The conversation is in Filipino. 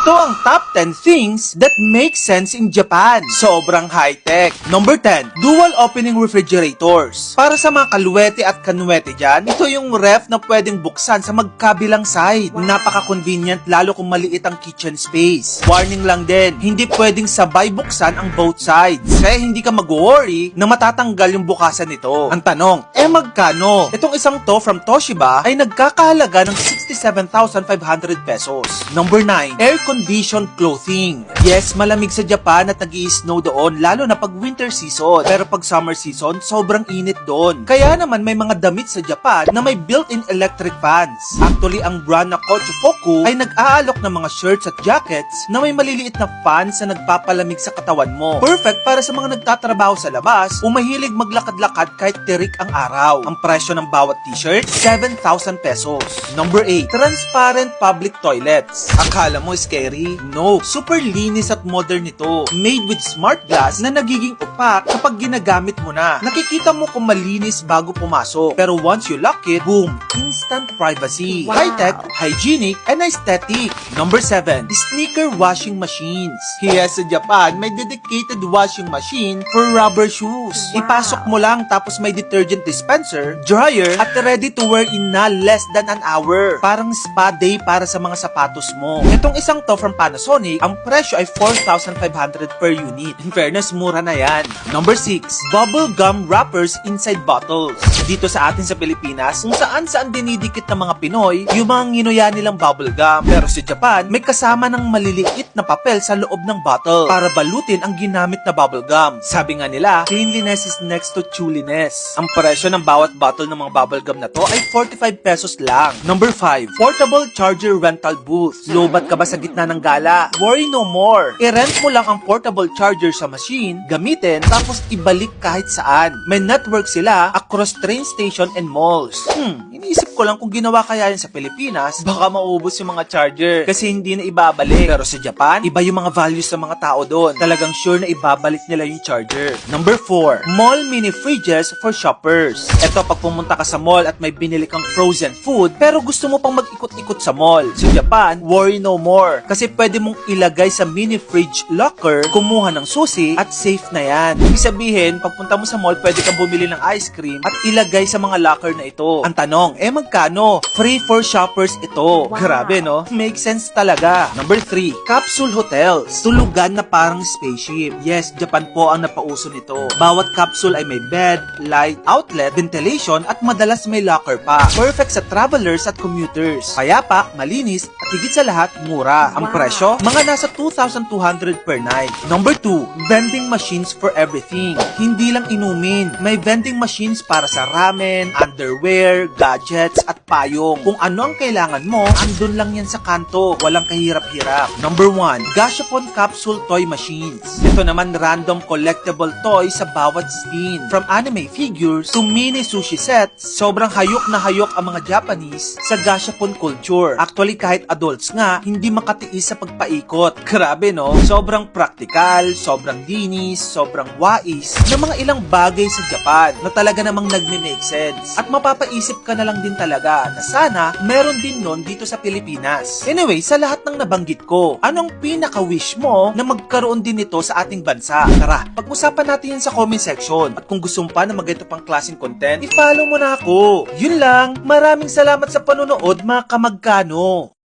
Ito ang top 10 things that make sense in Japan. Sobrang high-tech. Number 10, dual opening refrigerators. Para sa mga kaluwete at kanuwete dyan, ito yung ref na pwedeng buksan sa magkabilang side. Napaka-convenient lalo kung maliit ang kitchen space. Warning lang din, hindi pwedeng sabay buksan ang both sides. Kaya hindi ka mag-worry na matatanggal yung bukasan nito. Ang tanong, magkano? Itong isang to from Toshiba ay nagkakahalaga ng 67,500 pesos. Number 9, air-conditioned clothing. Yes, malamig sa Japan at nag-i-snow doon, lalo na pag winter season. Pero pag summer season, sobrang init doon. Kaya naman may mga damit sa Japan na may built-in electric fans. Actually, ang brand na Kochufoku ay nag-aalok ng mga shirts at jackets na may maliliit na fans na nagpapalamig sa katawan mo. Perfect para sa mga nagtatrabaho sa labas o mahilig maglakad-lakad kahit tirik ang araw. Ang presyo ng bawat t-shirt, 7,000 pesos. Number 8, transparent public toilets. Akala mo scary? No. Super linis at modern ito. Made with smart glass na nagiging opaque kapag ginagamit mo na. Nakikita mo kung malinis bago pumasok. Pero once you lock it, boom! Instant privacy. Wow. High-tech, hygienic, and aesthetic. Number 7, sneaker washing machines. Yes, sa Japan, may dedicated washing machine for rubber shoes. Wow. Ipasok mo lang tapos may detergent dispenser, dryer, at ready to wear in na less than an hour. Parang spa day para sa mga sapatos mo. Itong isang to from Panasonic, ang presyo ay 4,500 per unit. In fairness, mura na yan. Number 6, bubble gum wrappers inside bottles. Dito sa atin sa Pilipinas, kung saan dinidikit ng mga Pinoy, yung mga nginuya nilang bubble gum. Pero sa Japan, may kasama ng maliliit na papel sa loob ng bottle para balutin ang ginamit na bubble gum. Sabi nga nila, cleanliness is next to chewliness. Ang presyo ng bawat bottle ng mga bubble gum na to ay 45 pesos lang. Number 5, portable charger rental booth. Lobat ka ba sa gitna ng gala? Worry no more. I-rent mo lang ang portable charger sa machine, gamitin, tapos ibalik kahit saan. May network sila across train station and malls. Iniisip ko lang kung ginawa kaya yan sa Pilipinas, baka maubos yung mga charger kasi hindi na ibabalik. Pero sa Japan, iba yung mga values ng mga tao doon. Talagang sure na ibabalik nila yung charger. Number 4, mall mini fridges for shoppers. Eto, pag pumunta ka sa mall at may binili kang frozen food, pero gusto mo pang mag-ikot-ikot sa mall. Sa Japan, worry no more. Kasi pwede mong ilagay sa mini fridge locker, kumuha ng susi, at safe na yan. Ibig sabihin, pagpunta mo sa mall, pwede kang bumili ng ice cream at ilagay sa mga locker na ito. Ang tanong, magkano? Free for shoppers ito. Wow. Grabe, no? Makes sense talaga. Number 3, capsule hotels. Tulugan na parang spaceship. Yes, Japan po ang napauso nito. Bawat capsule ay may bed, light, outlet, ventilation, at madalas may locker pa. Perfect sa travelers at commuters. Payapa, malinis, at higit sa lahat, mura. Ang Wow. presyo, mga nasa 2,200 per night. Number 2, vending machines for everything. Hindi lang inumin. May vending machines para sa ramen, underwear, gadgets, at payong. Kung ano ang kailangan mo, andun lang yan sa kanto. Walang kahirap-hirap. Number 1, Gashapon capsule toy machines. Ito naman random collectible toy sa bawat spin. From anime figures to mini sushi sets, sobrang hayok na hayok ang mga Japanese sa Gashapon culture. Actually, kahit adults nga, hindi makatiis sa pagpaikot. Grabe, no? Sobrang praktikal, sobrang dinis, sobrang wais ng mga ilang bagay sa Japan na talaga namang nagme-make sense. At mapapaisip ka na lang din talaga na sana meron din nun dito sa Pilipinas. Anyway, sa lahat ng nabanggit ko, anong pinaka-wish mo na magkaroon din nito sa ating bansa? Tara, pag-usapan natin yan sa comment section. At kung gusto mo pa na magganito pang klaseng content, i-follow mo na ako. Yun lang, maraming salamat sa panonood mga kamagkano.